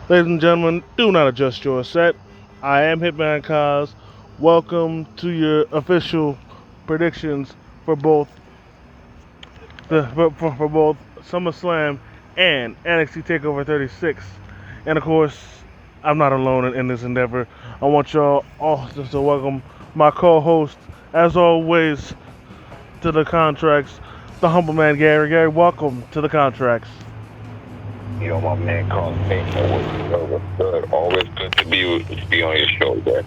Ladies and gentlemen, do not adjust your set. I am Hitman Kaz. Welcome to your official predictions for both for both SummerSlam and NXT Takeover 36. And of course, I'm not alone in this endeavor. I want y'all all to welcome my co-host, as always, to the contracts, the humble man Gary. Gary, welcome to the contracts. Yo, my man calls me. What's good? Always good to be on your show, bro.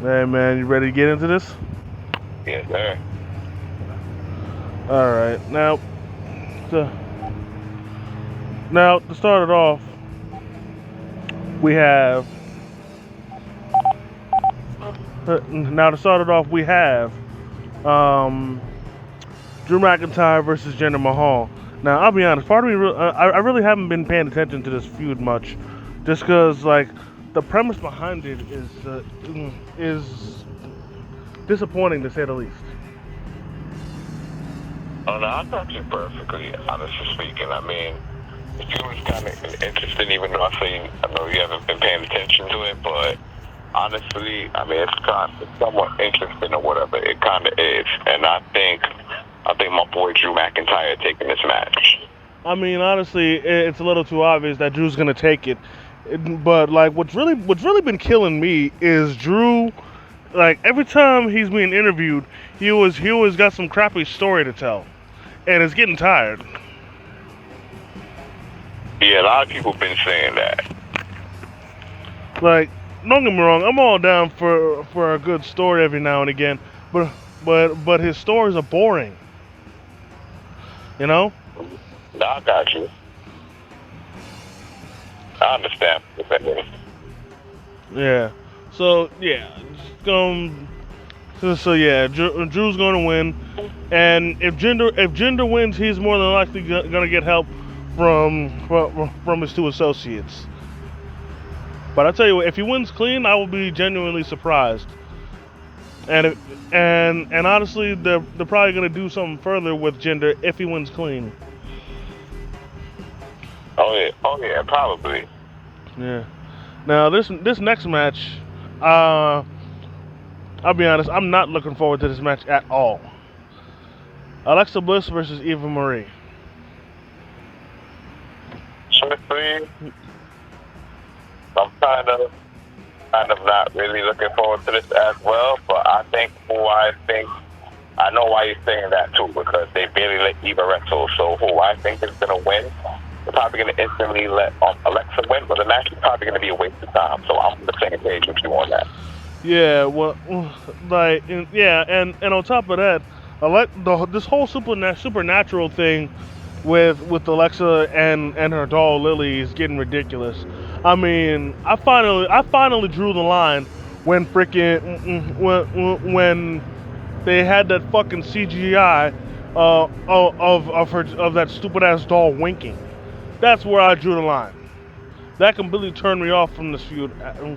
Hey man, you ready to get into this? Yes, sir. All right, to, now to start it off, we have. Drew McIntyre versus Jenna Mahal. Now, I'll be honest, part of me, I really haven't been paying attention to this feud much, just because like the premise behind it is disappointing to say the least. Oh, no, I got you perfectly, honestly speaking. I mean, the feud was kind of interesting, even though I know you haven't been paying attention to it, but honestly, I mean, it's somewhat interesting or whatever. It kind of is, and I think my boy Drew McIntyre taking this match. I mean, honestly, it's a little too obvious that Drew's gonna take it. But like, what's really been killing me is Drew. Like every time he's being interviewed, he always got some crappy story to tell, and it's getting tired. Yeah, a lot of people been saying that. Like, don't get me wrong, I'm all down for a good story every now and again, but his stories are boring. You know? No, I got you. I understand. Yeah. So yeah, Drew's gonna win, and if Jinder wins, he's more than likely gonna get help from his two associates. But I tell you what, if he wins clean, I will be genuinely surprised. And honestly, they're probably gonna do something further with Jinder if he wins clean. Oh yeah, probably. Yeah. Now this next match, I'll be honest, I'm not looking forward to this match at all. Alexa Bliss versus Eva Marie. Honestly, I'm kind of not really looking forward to this as well, but I know why you're saying that too, because they barely let Eva wrestle. So who I think is going to win, they're probably going to instantly let Alexa win, but the match is probably going to be a waste of time. So I'm on the same page with you on that. Yeah, well, like, yeah, and on top of that, this whole supernatural thing with Alexa and her doll Lily is getting ridiculous. I mean, I finally drew the line when when they had that fucking CGI of that stupid ass doll winking. That's where I drew the line. That completely turned me off from this feud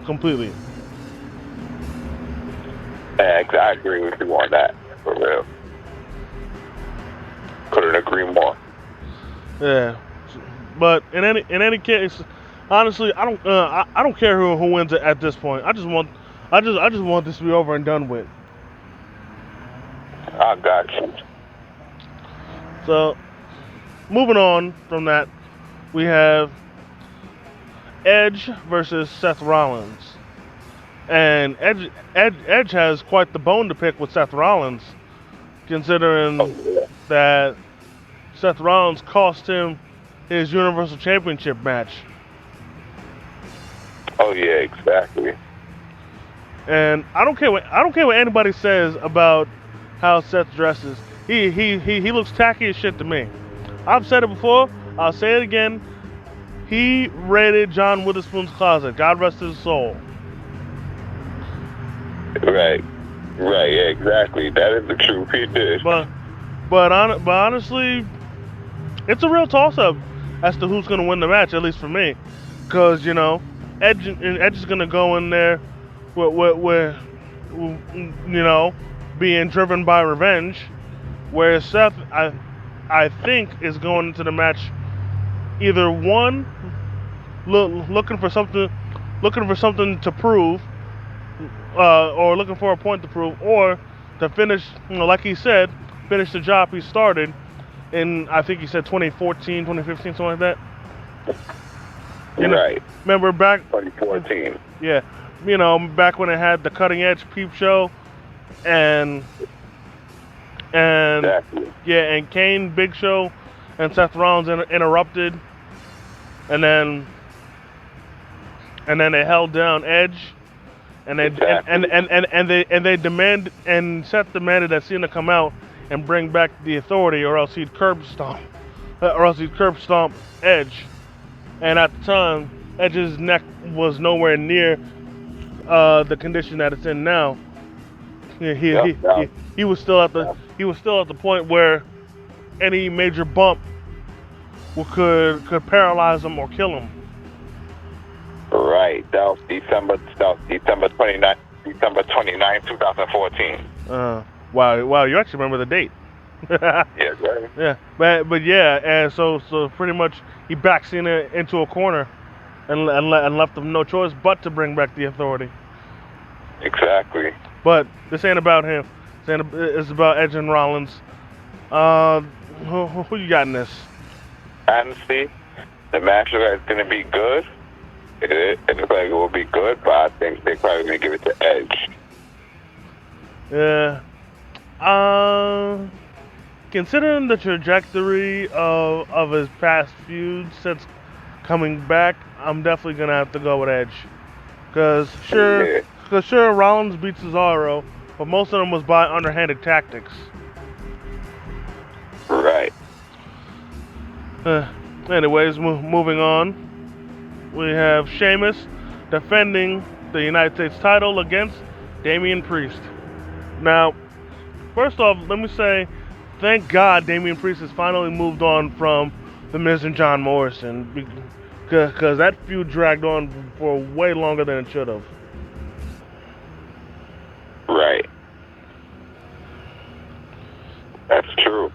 completely. I agree with you on that, for real. Couldn't agree more. Yeah, but in any case, honestly, I don't care who wins it at this point. I just want this to be over and done with. I got you. So, moving on from that, we have Edge versus Seth Rollins, and Edge has quite the bone to pick with Seth Rollins, considering that Seth Rollins cost him his Universal Championship match. Oh yeah, exactly. And I don't care what anybody says about how Seth dresses. He looks tacky as shit to me. I've said it before. I'll say it again. He raided John Witherspoon's closet. God rest his soul. Right, yeah, exactly. That is the truth. He did. But honestly, it's a real toss-up as to who's going to win the match, at least for me. Because, you know, Edge is going to go in there with, you know, being driven by revenge. Whereas Seth, I think, is going into the match either one, looking for something to prove, or looking for a point to prove, or to finish, like he said, finish the job he started in, I think he said 2014, 2015, something like that. Right. Remember back 2014. Yeah, back when it had the Cutting Edge Peep Show, and Exactly. yeah, and Kane, Big Show, and Seth Rollins interrupted, and then they held down Edge, and they Exactly. and Seth demanded that Cena come out and bring back the Authority, or else he'd curb stomp Edge. And at the time, Edge's neck was nowhere near the condition that it's in now. He was still at the point where any major bump could paralyze him or kill him. Right. That was December 29th, 2014. Wow, you actually remember the date. Yeah, right. Yeah, but yeah, and so pretty much he backed Cena into a corner and left him no choice but to bring back the Authority. Exactly. But this ain't about him. It's about Edge and Rollins. Who you got in this? Honestly, the match is going to be good. It looks like it will be good, but I think they're probably going to give it to Edge. Yeah. Considering the trajectory of his past feuds since coming back, I'm definitely gonna have to go with Edge. Cause sure, Rollins beat Cesaro, but most of them was by underhanded tactics. Right. Anyways, moving on, we have Sheamus defending the United States title against Damien Priest. Now, first off, let me say, thank God Damien Priest has finally moved on from The Miz and John Morrison, because that feud dragged on for way longer than it should have. Right. That's true.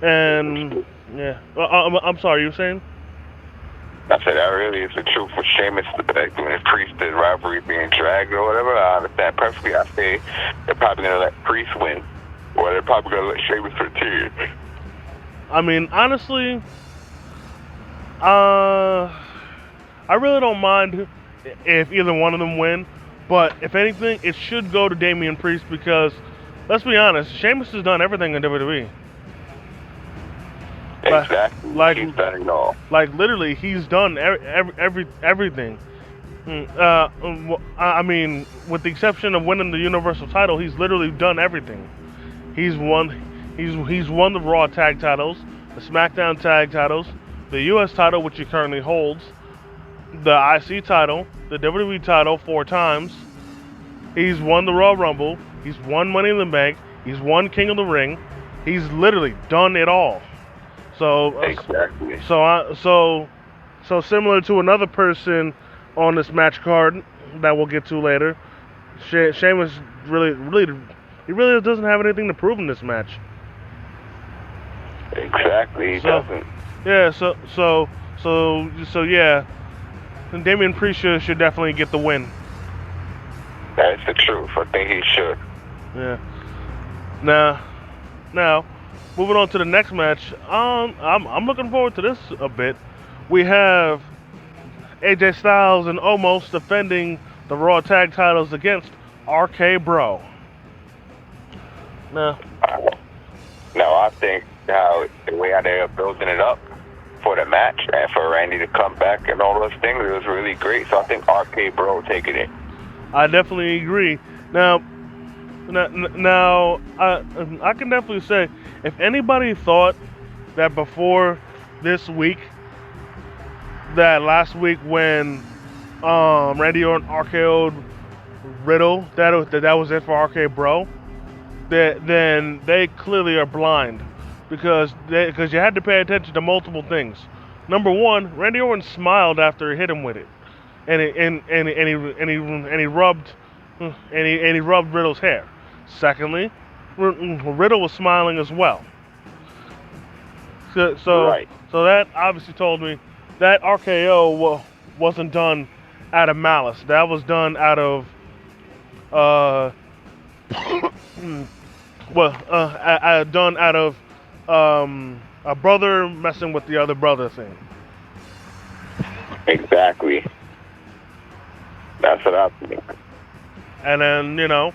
And yeah, I'm sorry, you were saying? I said that really is the truth for Sheamus, like when Priest the rivalry being dragged or whatever. I understand perfectly. I say they're probably gonna let Priest win, or they're probably gonna let Sheamus retain. I mean, honestly, I really don't mind if either one of them win, but if anything, it should go to Damien Priest because, let's be honest, Sheamus has done everything in WWE. Exactly. He's done it all. Like literally, he's done everything. I mean, with the exception of winning the Universal title, he's literally done everything. He's won the Raw tag titles, the Smackdown tag titles, the US title, which he currently holds, the IC title, the WWE title 4 times. He's won the Royal Rumble. He's won Money in the Bank. He's won King of the Ring. He's literally done it all. So exactly. So similar to another person on this match card that we'll get to later, Sheamus really doesn't have anything to prove in this match. Exactly, he doesn't. Yeah, so yeah, Damien Priest should definitely get the win. That's the truth. I think he should. Yeah. Now, moving on to the next match. I'm looking forward to this a bit. We have AJ Styles and Omos defending the Raw tag titles against RK Bro. Now, I think the way how they're building it up for the match and for Randy to come back and all those things, it was really great. So I think RK Bro taking it. I definitely agree. Now, I can definitely say, if anybody thought that before this week, that last week when Randy Orton RKO'd Riddle, that was it for RK Bro, then they clearly are blind, because you had to pay attention to multiple things. Number one, Randy Orton smiled after he hit him with it, and he rubbed Riddle's hair. Secondly, Riddle was smiling as well. So that obviously told me that RKO wasn't done out of malice. That was done out of done out of a brother messing with the other brother thing. Exactly. That's what I think. And then,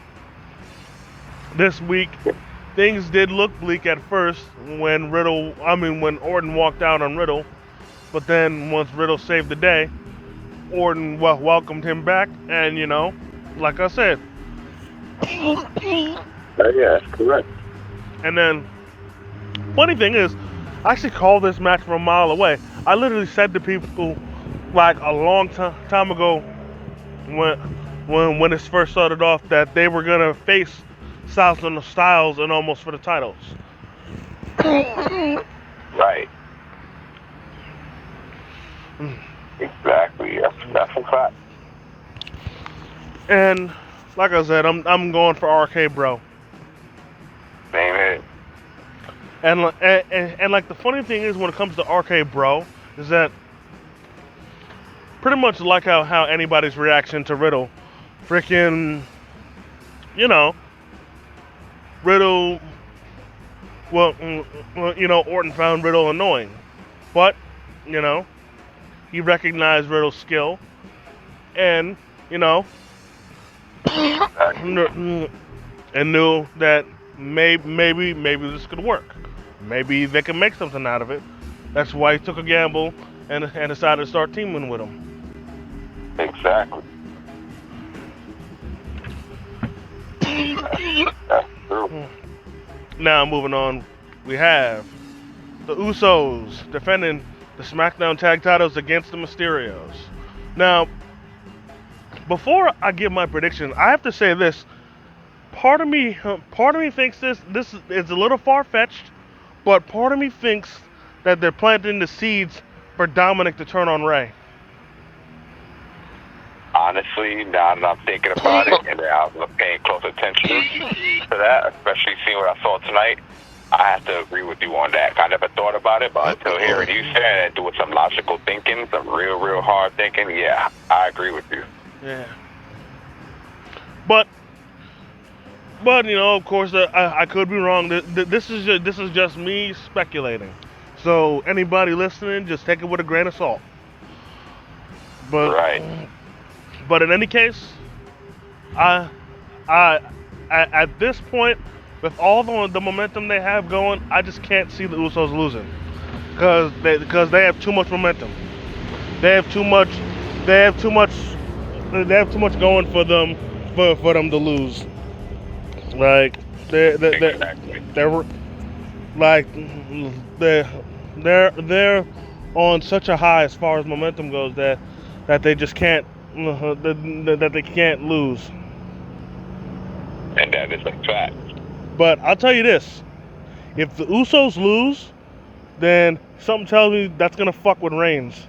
this week things did look bleak at first when when Orton walked out on Riddle, but then once Riddle saved the day, Orton welcomed him back, and like I said. Yeah, that's correct. And then, funny thing is, I actually called this match from a mile away. I literally said to people, like a long time ago, when this first started off, that they were gonna face Styles and almost for the titles. Right. Exactly. That's a fact. And like I said, I'm going for RK Bro. Same here. And like the funny thing is, when it comes to RK Bro, is that pretty much like how anybody's reaction to Riddle, freaking, Riddle. Well, Orton found Riddle annoying, but he recognized Riddle's skill, and and knew that maybe this could work. Maybe they can make something out of it. That's why he took a gamble and decided to start teaming with him. Exactly. That's true. Now moving on, we have the Usos defending the Smackdown tag titles against the Mysterios. Now, before I give my prediction, I have to say this. Part of me thinks this is a little far-fetched, but part of me thinks that they're planting the seeds for Dominic to turn on Ray. Honestly, now that I'm thinking about it, and I'm paying close attention to that, especially seeing what I saw tonight, I have to agree with you on that. I never thought about it, but until hearing you say it and doing some logical thinking, some real hard thinking, yeah, I agree with you. Yeah. But of course, I could be wrong. This is just me speculating. So anybody listening, just take it with a grain of salt. Right. But in any case, I at this point, with all the momentum they have going, I just can't see the Usos losing, because they have too much momentum. They have too much going for them to lose. Like they're on such a high as far as momentum goes that they just can't that they can't lose. And that is a fact. But I'll tell you this: if the Usos lose, then something tells me that's gonna fuck with Reigns.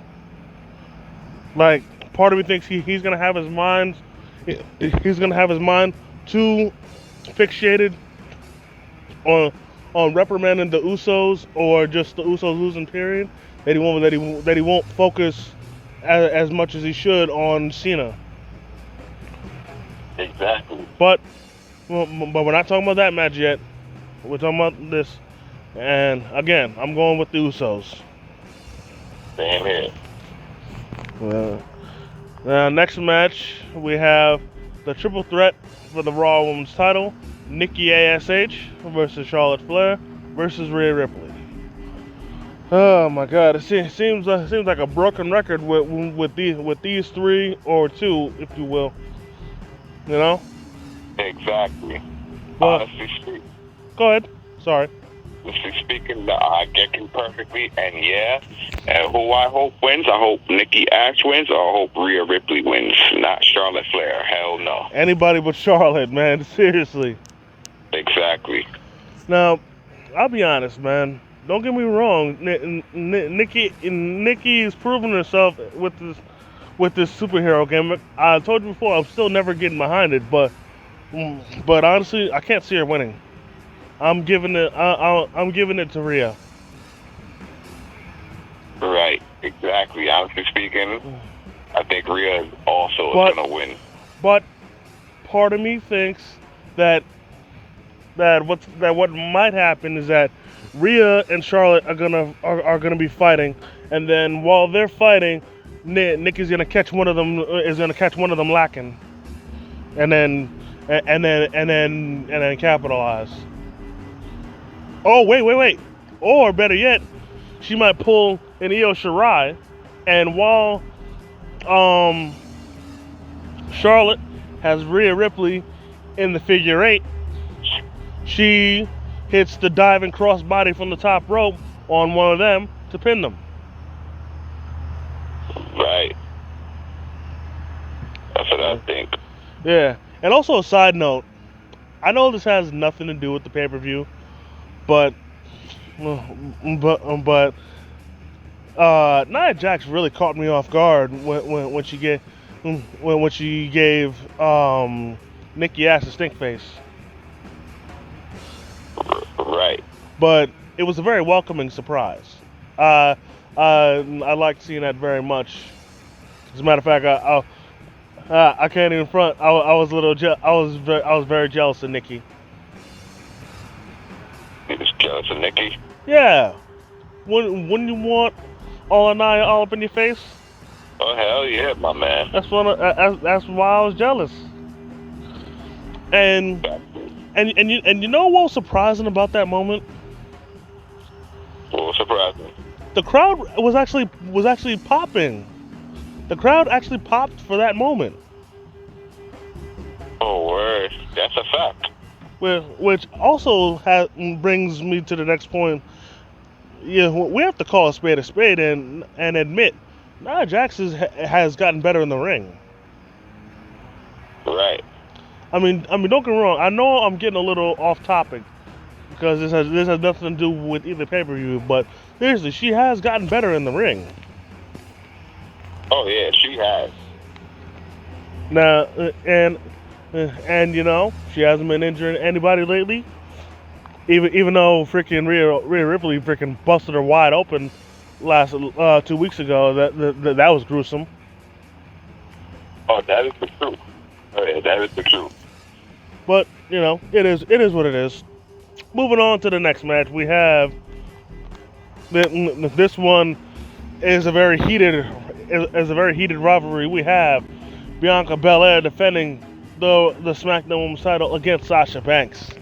Like, part of me thinks he's gonna have his mind too fixated on reprimanding the Usos, or just the Usos losing period, that he won't focus as much as he should on Cena. Exactly. But we're not talking about that match yet. We're talking about this. And again, I'm going with the Usos. Same here. Now, next match, we have the triple threat for the Raw Women's title: Nikki ASH versus Charlotte Flair versus Rhea Ripley. Oh my God! It seems like a broken record with these three, or two, if you will. Exactly. But, honestly speaking. Go ahead. Sorry. Honestly speaking, I get you perfectly, and who I hope wins, I hope Nikki ASH wins, or I hope Rhea Ripley wins, not Charlotte Flair. Hell no. Anybody but Charlotte, man. Seriously. Exactly. Now, I'll be honest, man. Don't get me wrong. Nikki's proven herself with this superhero gimmick. I told you before, I'm still never getting behind it, but honestly, I can't see her winning. I'm giving it to Rhea. Exactly. Honestly speaking, I think Rhea also is going to win. But part of me thinks that what might happen is that Rhea and Charlotte are gonna be fighting, and then while they're fighting, Nick is gonna catch one of them lacking, and then capitalize. Oh wait, or better yet, she might pull an Io Shirai, and while Charlotte has Rhea Ripley in the figure 8, she hits the diving crossbody from the top rope on one of them to pin them. Right. That's what I think. Yeah. And also a side note, I know this has nothing to do with the pay-per-view, but Nia Jax really caught me off guard when she gave Nikki Ash a stink face. Right. But it was a very welcoming surprise. I liked seeing that very much. As a matter of fact, I can't even front. I was very jealous of Nikki. You was jealous of Nikki? Yeah. Wouldn't you want all of Nia all up in your face? Oh hell yeah, my man. That's why I was jealous. And you know what was surprising about that moment? What was surprising? The crowd was actually popping. The crowd actually popped for that moment. Oh word, that's a fact. Which also brings me to the next point. Yeah, we have to call a spade and admit Nia Jax has gotten better in the ring. Right. I mean, don't get me wrong. I know I'm getting a little off topic because this has nothing to do with either pay-per-view, but seriously, she has gotten better in the ring. Oh yeah, she has. Now, and you know, she hasn't been injuring anybody lately. Even though freaking Rhea Ripley freaking busted her wide open last 2 weeks ago, that was gruesome. Oh, that is the truth. Oh yeah, that is the truth. But you know, it is what it is. Moving on to the next match, we have this one is a very heated rivalry. We have Bianca Belair defending the SmackDown Women's title against Sasha Banks.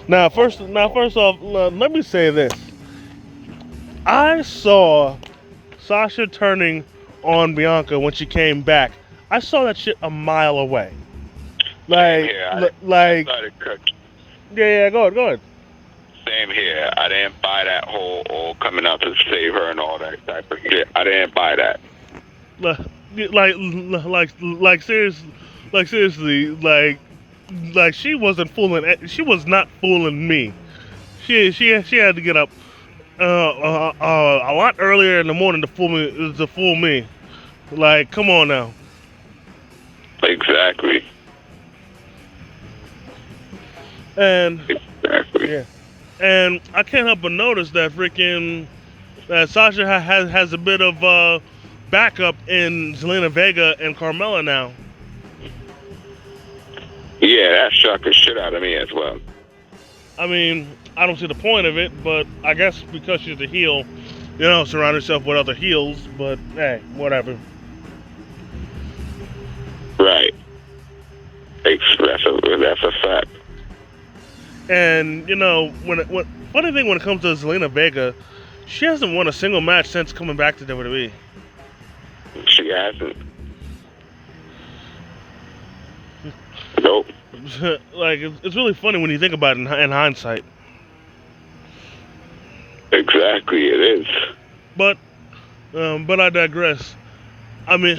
Now, first off, let me say this. I saw Sasha turning on Bianca when she came back. I saw that shit a mile away. Go ahead. Same here. I didn't buy that whole coming out to save her and all that type of shit. I didn't buy that. Seriously, she wasn't fooling. She was not fooling me. She had to get up a lot earlier in the morning to fool me. Like, come on now. Exactly. And yeah, and I can't help but notice that Sasha has a bit of backup in Zelina Vega and Carmella now. Yeah, that shocked the shit out of me as well. I mean, I don't see the point of it, but I guess because she's a heel, you know, surround herself with other heels. But hey, whatever. Right. That's a fact. And you know, funny thing when it comes to Zelina Vega, she hasn't won a single match since coming back to WWE. She hasn't. Nope. Like, it's really funny when you think about it in hindsight. Exactly, it is. But I digress. I mean,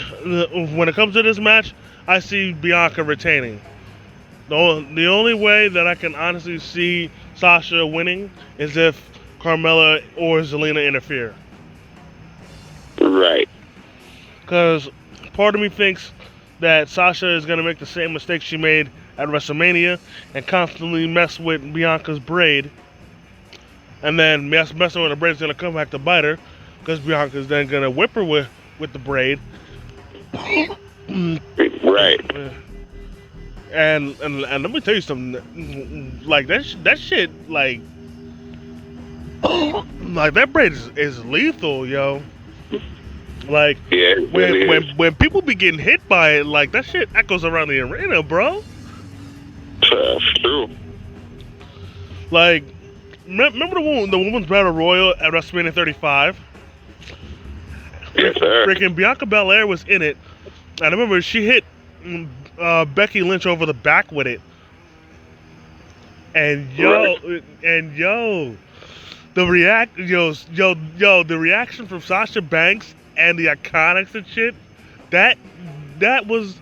when it comes to this match, I see Bianca retaining. The only way that I can honestly see Sasha winning is if Carmella or Zelina interfere. Right. Because part of me thinks that Sasha is going to make the same mistake she made at WrestleMania and constantly mess with Bianca's braid. And then messing with her braid is going to come back to bite her. because Bianca's then gonna whip her with the braid. Right. And let me tell you something. Like that shit, like that braid is lethal, yo. Like Yeah, it really is. when people be getting hit by it, like that shit echoes around the arena, bro. That's true. Like, remember the women's battle royal at WrestleMania 35? Yes, sir. Freaking Bianca Belair was in it. I remember she hit Becky Lynch over the back with it. And yo, the reaction from Sasha Banks and the Iconics and shit, that was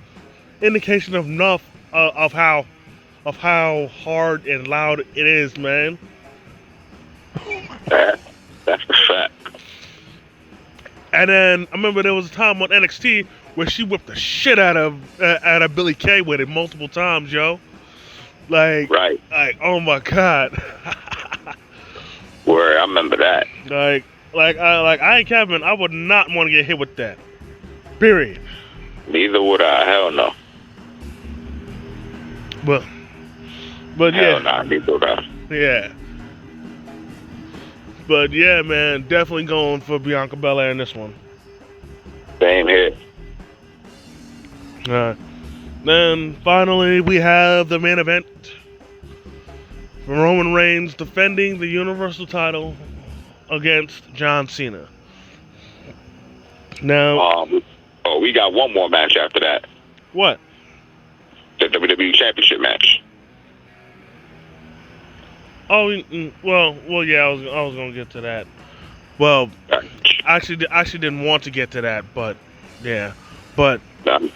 indication of enough of how hard and loud it is, man. That's a fact. And then I remember there was a time on NXT where she whipped the shit out of Billy Kay with it multiple times, yo. Like, right. Like, oh my god. Where I remember that. I ain't Kevin. I would not want to get hit with that. Period. Neither would I. Hell no. But hell nah, neither would I. Yeah. But yeah, man, definitely going for Bianca Belair in this one. Same here. Then finally we have the main event. Roman Reigns defending the Universal title against John Cena. Now, we got one more match after that. What? The WWE Championship match. Oh, well, yeah, I was gonna get to that. Well, I actually didn't want to get to that, but yeah, but you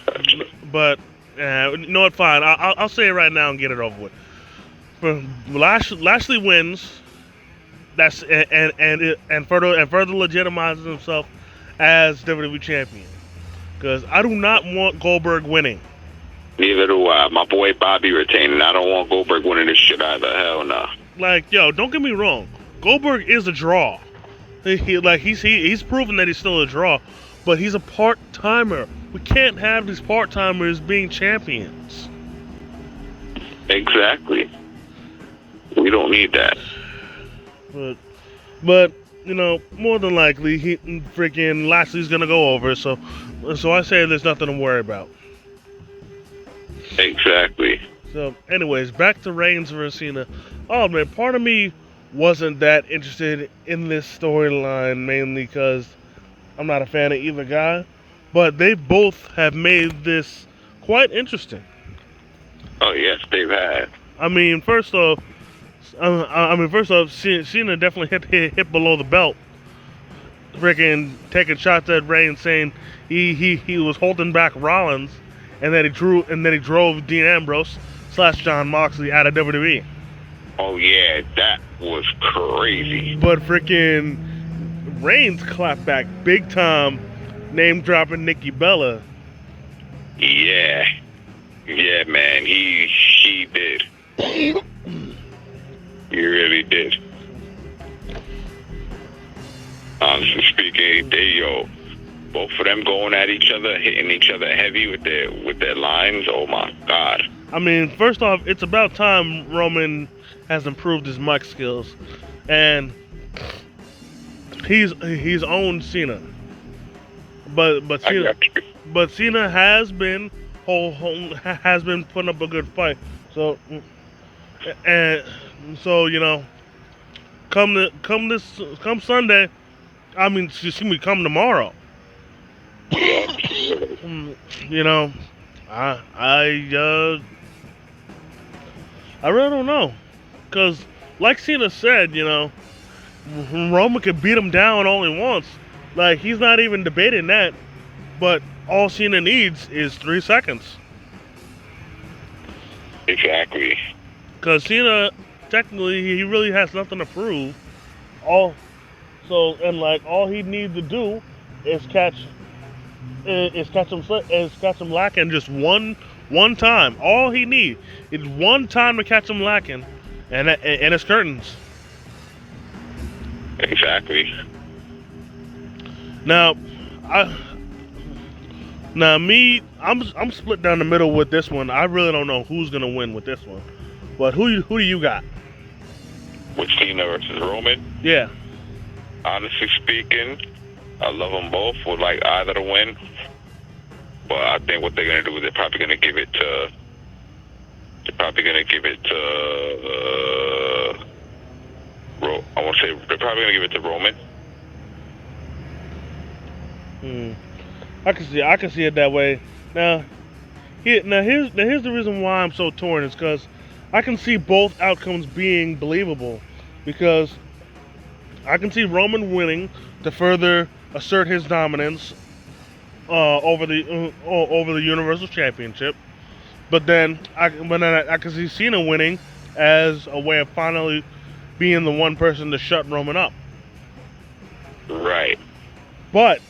know what? Fine, I'll say it right now and get it over with. Lashley wins. That's and further legitimizes himself as WWE champion. Because I do not want Goldberg winning. Neither do I. My boy Bobby retaining. I don't want Goldberg winning this shit either. Hell no. Like, yo, don't get me wrong. Goldberg is a draw. He's proven that he's still a draw, but he's a part-timer. We can't have these part-timers being champions. Exactly. We don't need that. But you know, more than likely, freaking Lashley's gonna go over. So I say there's nothing to worry about. Exactly. So, anyways, back to Reigns versus Cena. Oh man, part of me wasn't that interested in this storyline mainly because I'm not a fan of either guy, but they both have made this quite interesting. Oh yes, they've had. I mean, first off, Cena definitely hit below the belt. Freaking taking shots at Reigns, saying he was holding back Rollins, and then he drove Dean Ambrose / John Moxley out of WWE. Oh yeah, that was crazy. But freaking Reigns clapped back big time, name dropping Nikki Bella. Yeah, man, he did. He really did. Honestly speaking, both of them going at each other, hitting each other heavy with their lines. Oh my God. I mean, first off, it's about time Roman has improved his mic skills, and he's owned Cena. But Cena has been putting up a good fight. So you know, come Sunday. I mean, excuse me, come tomorrow. You know, I really don't know, cause like Cena said, you know, Roman could beat him down all he wants. Like, he's not even debating that, but all Cena needs is 3 seconds. Exactly. Cause Cena, technically, he really has nothing to prove. All he needs to do is catch him lacking just one time. All he needs is one time to catch him lacking, and it's curtains. Exactly. Now, I I'm split down the middle with this one. I really don't know who's gonna win with this one. But who do you got? With Cena versus Roman. Yeah. Honestly speaking, I love them both. Would like either to win, but I think what they're gonna do is they're probably gonna give it to. I want to say they're probably gonna give it to Roman. I can see it that way. Now, here's the reason why I'm so torn is because I can see both outcomes being believable, because I can see Roman winning to further assert his dominance over the Universal Championship, but then I can see Cena winning as a way of finally being the one person to shut Roman up. Right. But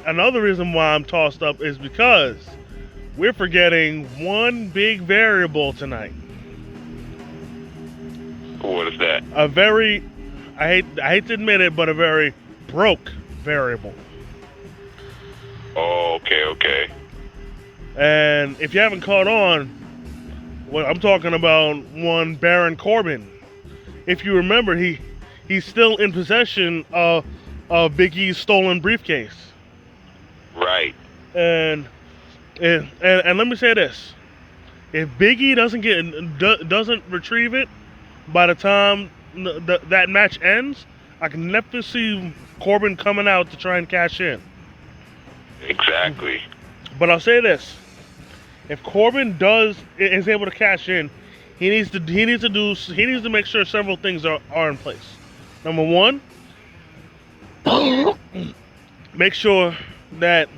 another reason why I'm tossed up is because we're forgetting one big variable tonight. What is that? A very, I hate to admit it, but a very broke variable. Oh, okay. And if you haven't caught on, well, I'm talking about one Baron Corbin. If you remember, he's still in possession of Big E's stolen briefcase. Right. And let me say this: if Big E doesn't retrieve it by the time that match ends, I can never see Corbin coming out to try and cash in. Exactly. But I'll say this: if Corbin is able to cash in, he needs to make sure several things are in place. Number one, make sure that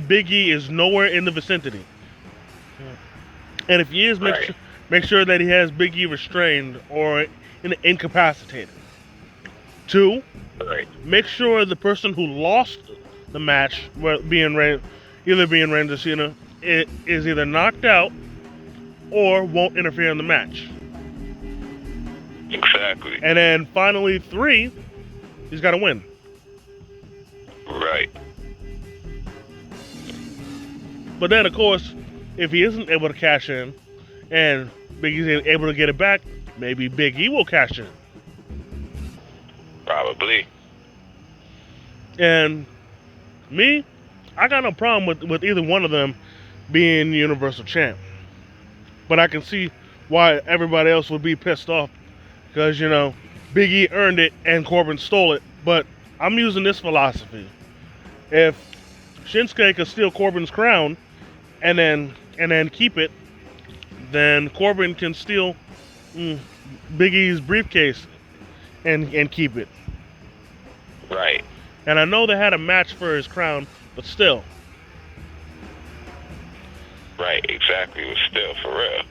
Big E is nowhere in the vicinity. And if he is, make sure that he has Big E restrained or incapacitated. Two, make sure the person who lost the match, either being Reigns or Cena, is either knocked out or won't interfere in the match. Exactly. And then finally, three, he's got to win. Right. But then, of course, if he isn't able to cash in and Big E's able to get it back, maybe Big E will cash in. Probably. And me, I got no problem with either one of them being Universal Champ. But I can see why everybody else would be pissed off. Because, Big E earned it and Corbin stole it. But I'm using this philosophy. If Shinsuke could steal Corbin's crown and then keep it, then Corbin can steal Big E's briefcase and keep it. Right. And I know they had a match for his crown, but still. Right, exactly. But still, for real.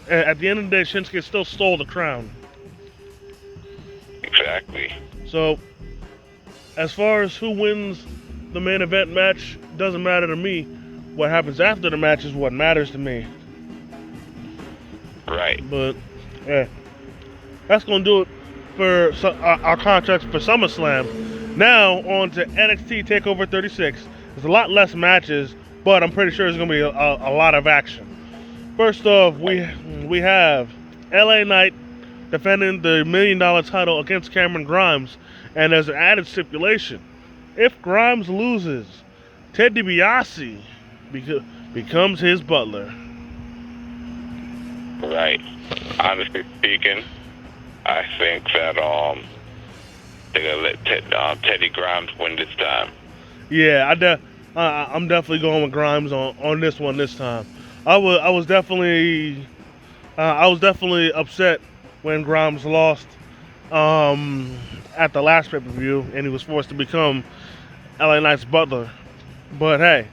At the end of the day, Shinsuke still stole the crown. Exactly. So, as far as who wins the main event match, doesn't matter to me. What happens after the match is what matters to me. Right. But, yeah. That's going to do it for our contracts for SummerSlam. Now, on to NXT TakeOver 36. There's a lot less matches, but I'm pretty sure there's going to be a lot of action. First off, we have LA Knight defending the $1 million title against Cameron Grimes, and there's an added stipulation. If Grimes loses, Ted DiBiase becomes his butler. Right. Honestly speaking, I think that they're gonna let Teddy Grimes win this time. Yeah, I'm definitely going with Grimes on this one this time. I was definitely upset when Grimes lost at the last pay-per-view and he was forced to become LA Knight's butler. But hey,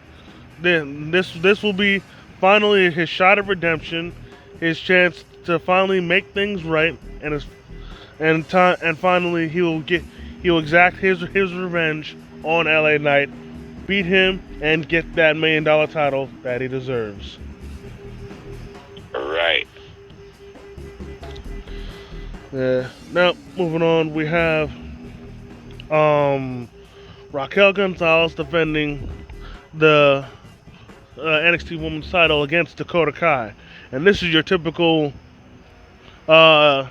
this will be finally his shot of redemption, his chance to finally make things right, and finally he'll exact his revenge on LA Knight, beat him, and get that $1 million title that he deserves. Right. Yeah. Now moving on, we have Raquel Gonzalez defending the NXT Women's Title against Dakota Kai, and this is your typical uh,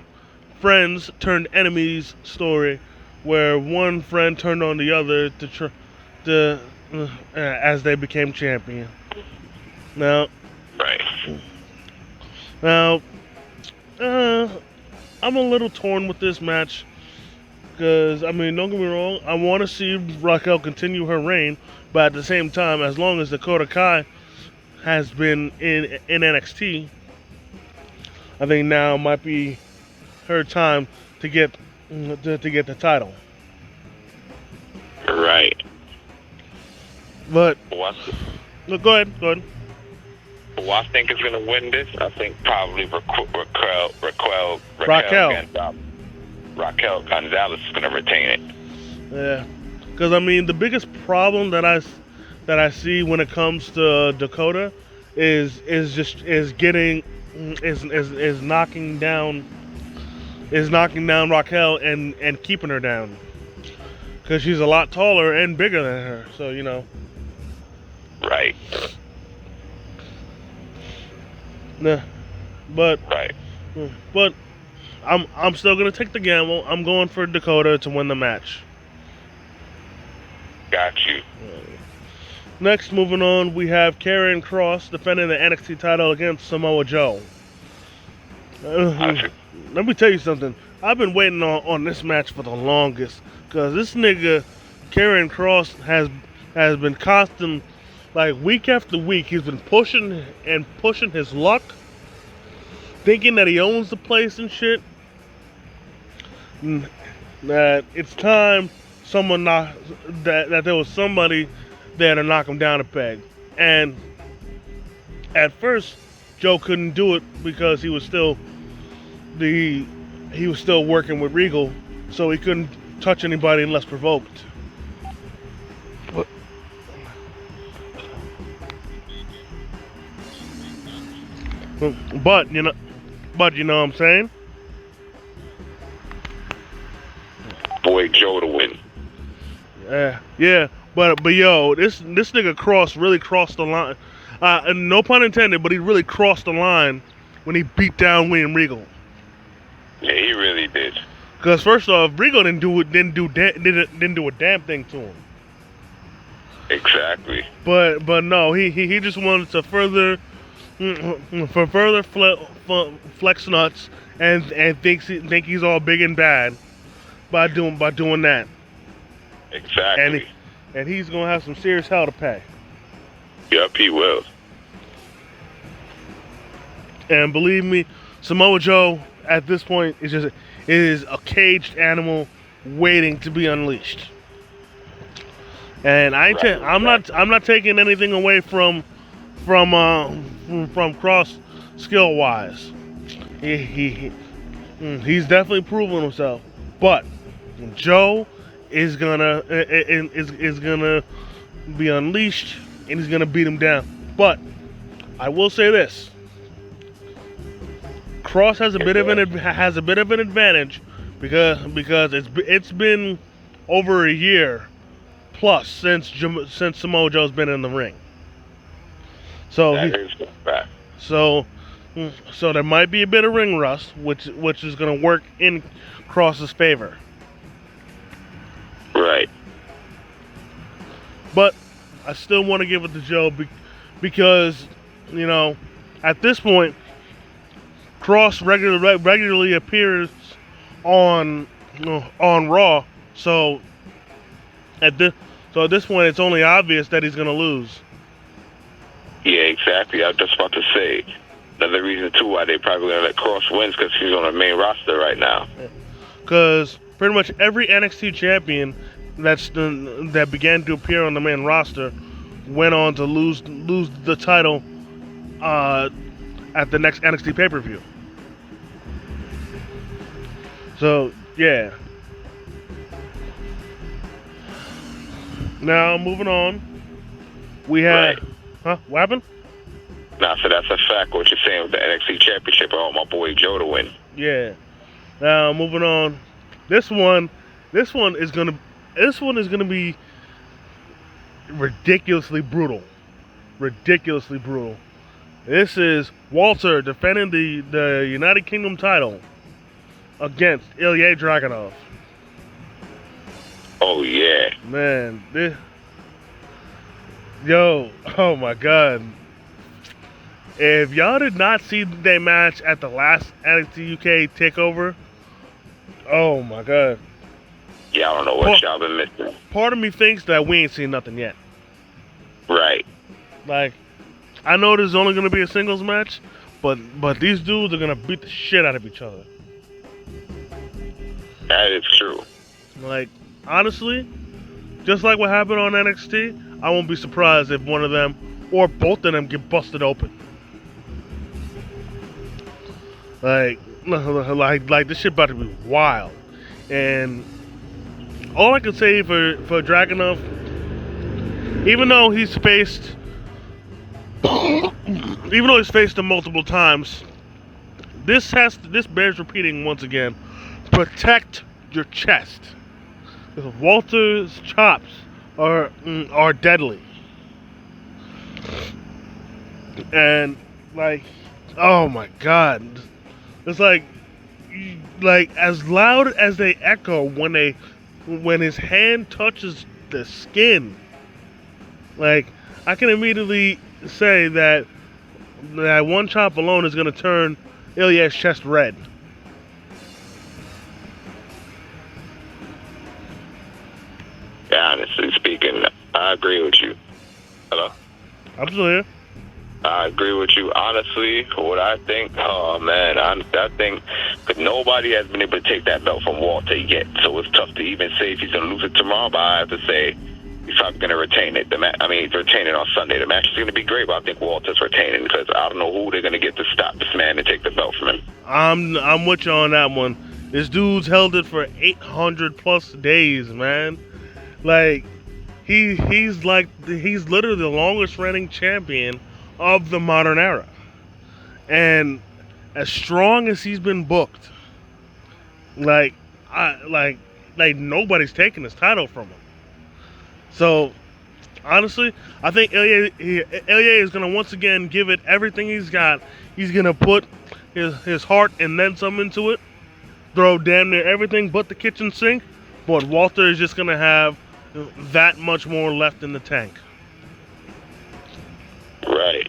friends turned enemies story, where one friend turned on the other to as they became champion. Now, Right. now, uh, I'm a little torn with this match because I mean, don't get me wrong, I want to see Raquel continue her reign, but at the same time, as long as Dakota Kai has been in NXT, I think now might be her time to get to get the title. Right. But What? no, go ahead. Who I think is going to win this? I think probably Raquel Gonzalez is going to retain it. Yeah, because I mean the biggest problem that I see when it comes to Dakota is knocking down Raquel and keeping her down because she's a lot taller and bigger than her. So you know. Right. Nah, but Right. I'm still gonna take the gamble. I'm going for Dakota to win the match. Got you. Next, moving on, we have Karrion Kross defending the NXT title against Samoa Joe. Let me tell you something. I've been waiting on this match for the longest because this nigga Karrion Kross has been constant, like week after week. He's been pushing his luck, thinking that he owns the place and shit. That it's time that there was somebody there to knock him down a peg. And at first, Joe couldn't do it because he was still working with Regal, so he couldn't touch anybody unless provoked. But you know what I'm saying? Boy Joe to win. Yeah, but yo, this nigga Cross really crossed the line. And no pun intended, but he really crossed the line when he beat down William Regal. Yeah, he really did. Because first off, Regal didn't do a damn thing to him. Exactly. But no, he just wanted to further flex nuts and think he's all big and bad by doing that. Exactly. And he's gonna have some serious hell to pay. Yep, he will. And believe me, Samoa Joe at this point is a caged animal waiting to be unleashed. And I'm not taking anything away from Cross skill wise. He's definitely proven himself, but Joe is gonna be unleashed and he's gonna beat him down. But I will say this: Cross has a bit of an advantage because it's been over a year plus since Samoa Joe's been in the ring. So so there might be a bit of ring rust, which is going to work in Cross's favor. Right. But I still want to give it to Joe because, you know, at this point, Cross regularly appears on Raw. So at this point, it's only obvious that he's going to lose. Yeah, exactly. I was just about to say. Another reason, too, why they probably going to let Cross win is because he's on the main roster right now. Because pretty much every NXT champion that began to appear on the main roster went on to lose the title at the next NXT pay-per-view. So, yeah. Now, moving on. We have... Right. Huh? What happened? Nah, so that's a fact. What you're saying with the NXT Championship, I want my boy Joe to win. Yeah. Now moving on. This one is gonna be ridiculously brutal. Ridiculously brutal. This is Walter defending the United Kingdom title against Ilya Dragunov. Oh yeah. Man, oh my god. If y'all did not see their match at the last NXT UK Takeover, oh my god. Yeah, I don't know what y'all been missing. Part of me thinks that we ain't seen nothing yet. Right. Like, I know there's only gonna be a singles match, but these dudes are gonna beat the shit out of each other. That is true. Like, honestly, just like what happened on NXT, I won't be surprised if one of them or both of them get busted open. Like this shit about to be wild. And all I can say for Dragunov, even though he's faced them multiple times, this bears repeating once again. Protect your chest. Because Walter's chops are deadly. And like, oh my god. It's like as loud as they echo when his hand touches the skin. Like, I can immediately say that one chop alone is gonna turn Ilya's chest red. Yeah, honestly speaking, I agree with you. Hello? I'm still here. I agree with you. Honestly, what I think, oh man, I think that nobody has been able to take that belt from Walter yet. So it's tough to even say if he's going to lose it tomorrow, but I have to say he's probably going to retain it. He's retaining on Sunday. The match is going to be great, but I think Walter's retaining because I don't know who they're going to get to stop this man and take the belt from him. I'm with you on that one. This dude's held it for 800 plus days, man. Like, he's literally the longest reigning champion of the modern era, and as strong as he's been booked, like nobody's taking his title from him. So honestly, I think Ilya is gonna once again give it everything he's got. He's gonna put his heart and then some into it, throw damn near everything but the kitchen sink, but Walter is just gonna have that much more left in the tank. Right.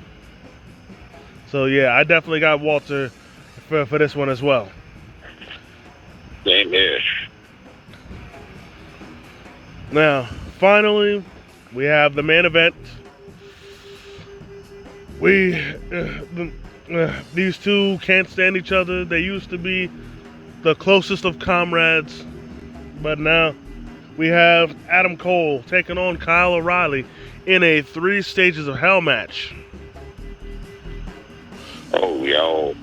So yeah, I definitely got Walter for this one as well. Same here. Now, finally, we have the main event. These two can't stand each other. They used to be the closest of comrades, but now we have Adam Cole taking on Kyle O'Reilly in a 3 Stages of Hell match. Oh, yo.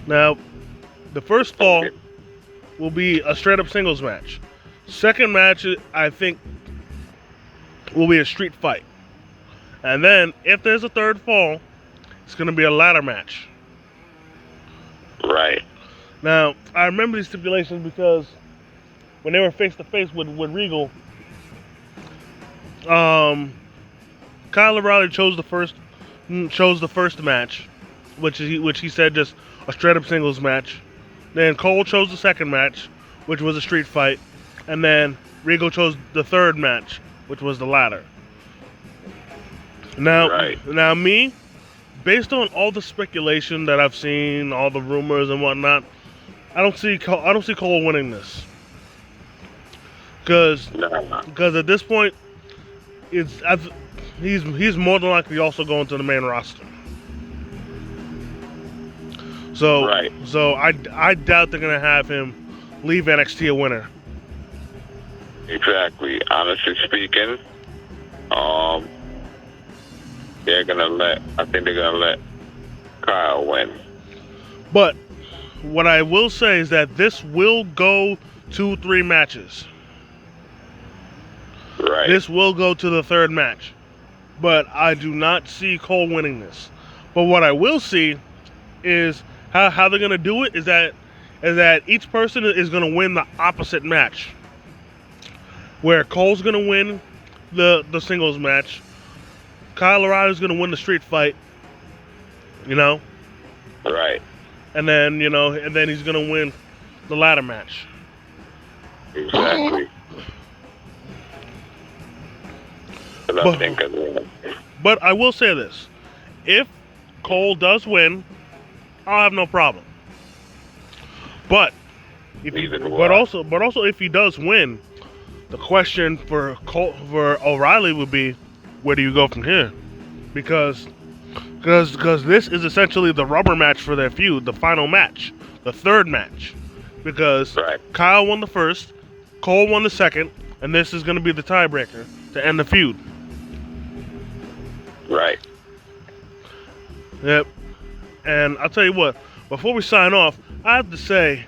Now, the first fall will be a straight-up singles match. Second match, I think, will be a street fight. And then, if there's a third fall, it's going to be a ladder match. Right. Now, I remember these stipulations because when they were face-to-face with Regal, Kyle O'Reilly chose the first match, which he said just a straight-up singles match. Then Cole chose the second match, which was a street fight. And then Regal chose the third match, which was the ladder. Now me, based on all the speculation that I've seen, all the rumors and whatnot, I don't see Cole winning this. Because at this point, he's more than likely also going to the main roster. So I doubt they're gonna have him leave NXT a winner. Exactly. Honestly speaking, I think they're gonna let Kyle win. But what I will say is that this will go to 3 matches. Right. This will go to the third match. But I do not see Cole winning this. But what I will see is how they're going to do it is that is that each person is going to win the opposite match. Where Cole's going to win the singles match, Kyle O'Reilly's going to win the street fight, you know? Right. And then, you know, and then he's going to win the ladder match. Exactly. But I will say this. If Cole does win, I'll have no problem. But also if he does win, the question for O'Reilly would be, where do you go from here? Because this is essentially the rubber match for their feud, the final match, the third match. Because Kyle won the first, Cole won the second, and this is going to be the tiebreaker to end the feud. Right. Yep. And I'll tell you what, before we sign off, I have to say,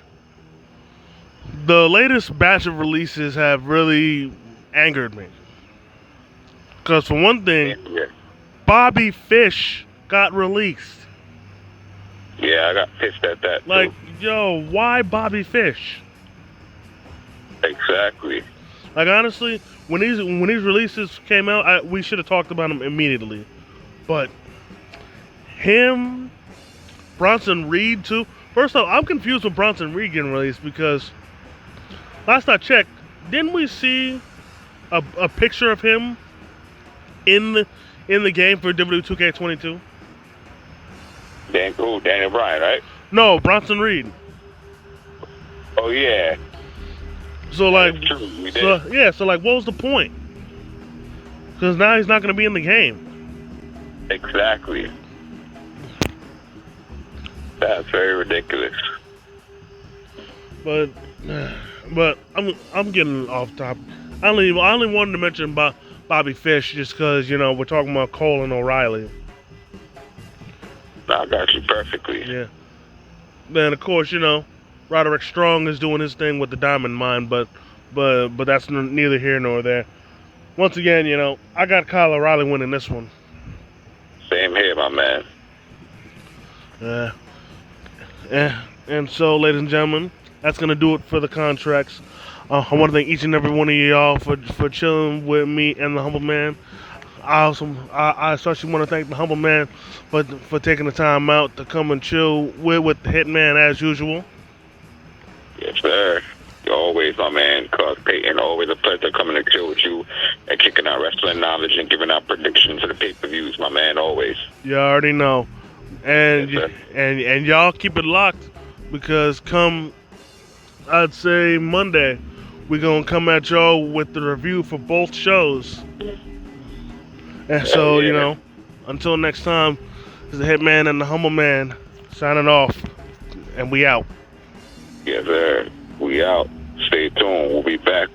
the latest batch of releases have really angered me. Because for one thing, Bobby Fish got released. Yeah, I got pissed at that Like, too. yo, why Bobby Fish? Exactly. Like, honestly, when these releases came out, we should have talked about them immediately. But him, Bronson Reed too. First off, I'm confused with Bronson Reed getting released because last I checked, didn't we see a picture of him in the game for WWE 2K22? Daniel Bryan, right? No, Bronson Reed. Oh yeah. So like, That's true. We did. So like, what was the point? Because now he's not going to be in the game. Exactly. That's very ridiculous. But I'm getting off topic. I only wanted to mention Bobby Fish just because, you know, we're talking about Cole and O'Reilly. I got you perfectly. Yeah. Then of course, you know, Roderick Strong is doing his thing with the Diamond Mine, but that's neither here nor there. Once again, you know, I got Kyle O'Reilly winning this one. Same here, my man. And so, ladies and gentlemen, that's gonna do it for the contracts. I want to thank each and every one of y'all for chilling with me and the Humble Man. I especially want to thank the Humble Man for taking the time out to come and chill with the Hitman as usual. Yes, sir. You're always my man, Cuz Payton. Always a pleasure coming to chill with you and kicking out wrestling knowledge and giving out predictions to the pay-per-views, my man, always. You already know. And Yes, and y'all keep it locked because come, I'd say Monday, we're going to come at y'all with the review for both shows. And so, yeah. you know, until next time, this is the Hitman and the Humble Man signing off. And we out. Yes, sir. We out. Stay tuned. We'll be back.